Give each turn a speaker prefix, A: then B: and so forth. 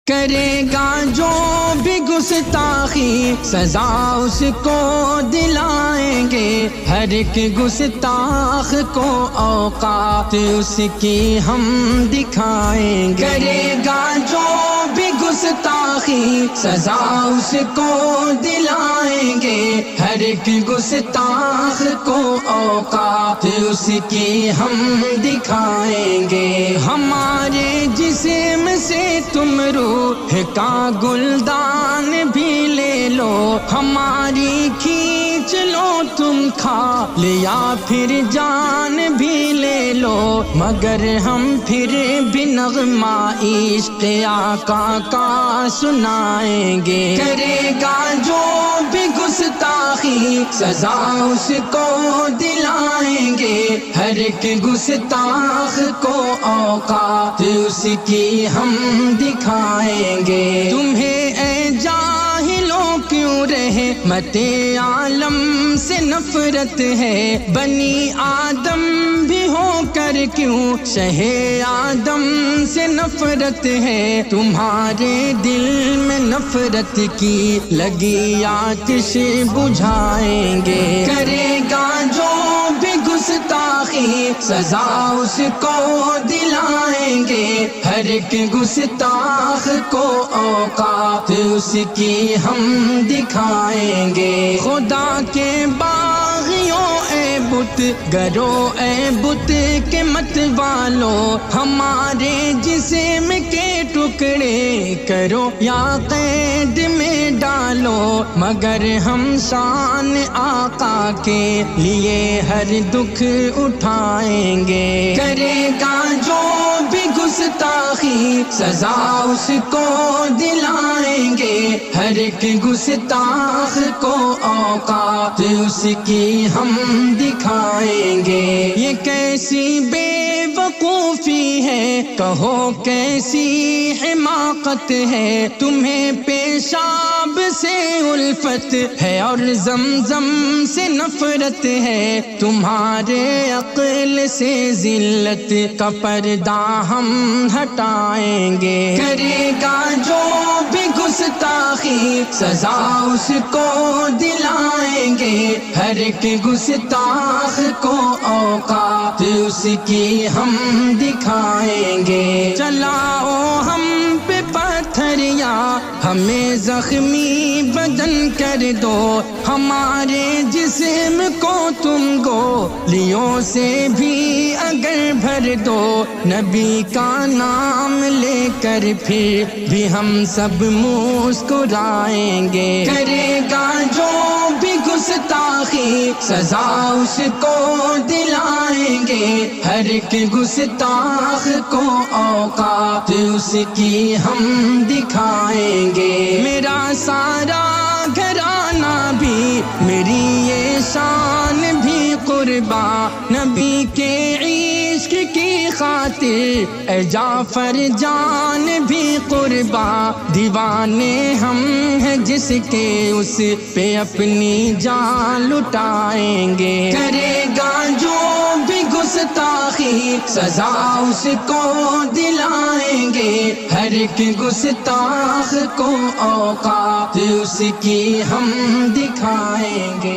A: کرے گا جو بھی گستاخی سزا اس کو دلائیں گے، ہر ایک گستاخ کو اوقات اس کی ہم دکھائیں گے۔ کرے گا جو بھی گستاخی سزا اس کو دلائیں گے، ہر ایک گستاخ کو اوقات اس کی ہم دکھائیں گے۔ ہمارے جسم سے تم روح کا گلدان بھی لے لو، ہماری کھینچ لو تم کھا لیا پھر جان بھی لے لو، مگر ہم پھر بھی نغمہ عشق آقا کا سنائیں گے۔ کرے گا جو بھی گستاخی سزا اس کو دلائیں گے، ہر ایک گستاخ کو اوقات اس کی ہم دکھائیں گے۔ تمہیں اے جاہلوں کیوں رحمت عالم سے نفرت ہے، بنی آدم بھی ہو کر کیوں شہ آدم سے نفرت ہے، تمہارے دل میں نفرت کی لگی آتش بجھائیں گے۔ کرے گا جو بھی گستاخی سزا اس کو دلائیں گے، ہر ایک گستاخ کو اوقات اس کی ہم دکھائیں گے۔ خدا کے باغیوں اے بت گرو اے بت کے مت والو، ہمارے جسم کے ٹکڑے کرو یا قید میں ڈالو، مگر ہم شان آقا کے لیے ہر دکھ اٹھائیں گے۔ کرے گا جو بھی گستاخی سزا اس کو دلائیں گے، ہر ایک گستاخ کو اوقات اس کی ہم دکھائیں گے۔ یہ کیسی بے وقوفی ہے کہو کیسی حماقت ہے، تمہیں پیشاب سے الفت ہے اور زمزم سے نفرت ہے، تمہارے عقل سے ذلت کا پردہ ہم ہٹائیں گے۔ کرے گا جو بھی گستاخی سزا اس کو دلائیں گے، ہر ایک گستاخ کو اوقات اس کی ہم دکھائیں گے۔ چلاؤ ہم پہ پتھر یا ہمیں زخمی بدن کر دو، ہمارے جسم کو تم گولیوں سے بھی اگر بھر دو، نبی کا نام لے کر پھر بھی ہم سب مسکرائیں گے۔ کرے گا جو بھی گستاخی سزا اس کو دلائیں گے، ہر ایک گستاخ کو اوقات اس کی ہم دکھائیں گے۔ میرا سارا گھرانہ بھی میری یہ شان بھی قربان، نبی کے عشق کی خاطر اے جعفر جان بھی قربان، دیوانے ہم ہیں جس کے اس پہ اپنی جان لٹائیں گے۔ کرے گا جو بھی گستاخی سزا اس کو دلائیں گے، ہر ایک گستاخ کو اوقات اس کی ہم دکھائیں گے۔